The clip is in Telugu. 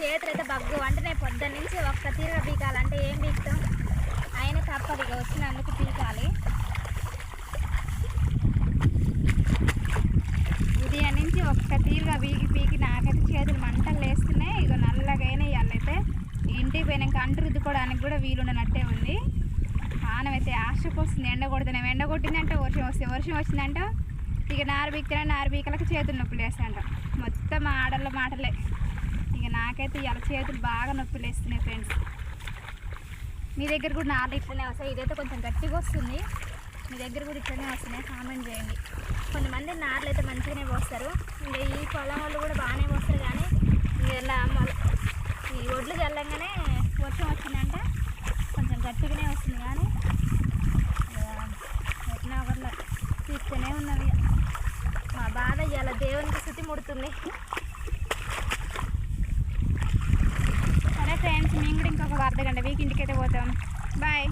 చేతులు అయితే బగ్గు అంటే పొద్దున్న నుంచి ఒక్క తీరుగా పీకాలంటే ఏం పీకుతాం, ఆయన తప్పదు ఇక వచ్చినందుకు పీకాలి. ఉదయం నుంచి ఒక్క తీరుగా పీకి నాకైతే చేతులు మంటలు వేస్తున్నాయి. ఇక నల్లగైనా ఇవాళైతే ఇంటికి పోయినాక అంటు రుద్దుకోవడానికి కూడా వీలుండనట్టే ఉంది. పానం అయితే ఆశకు వస్తుంది. ఎండ కొడుతున్నాం, ఎండ కొట్టిందంటే వర్షం వస్తుంది, వర్షం వచ్చిందంట ఇక నారు బీకలకు చేతులు నొప్పులు వేస్తాయంట. మొత్తం ఆడళ్ళ మాటలే. ఇక నాకైతే ఇవాళ చేతులు బాగా నొప్పులు వేస్తున్నాయి ఫ్రెండ్స్. మీ దగ్గర కూడా నార్లు ఇట్లనే వస్తాయి. ఇదైతే కొంచెం గట్టిగా వస్తుంది, మీ దగ్గర కూడా ఇట్లనే వస్తున్నాయి, కామెంట్ చేయండి. కొంతమంది నార్లు అయితే మంచిగానే పోస్తారు, ఇంకా ఈ పొలం వాళ్ళు కూడా బాగానే పోస్తారు. కానీ ఇలా ఈ ఒడ్లు చల్లంగానే వర్షం వచ్చిందంటే కొంచెం గట్టిగానే వస్తుంది. కానీ ఎట్లా ఒకట్లా తీస్తూనే ఉన్నది. మా బాధ ఇవాళ దేవునికి స్థుతి ముడుతుంది. సరే ఫ్రెండ్స్, మేము కూడా ఇంకొక అర్ధ గంట వీక్ ఇంటికైతే పోతాం. బాయ్.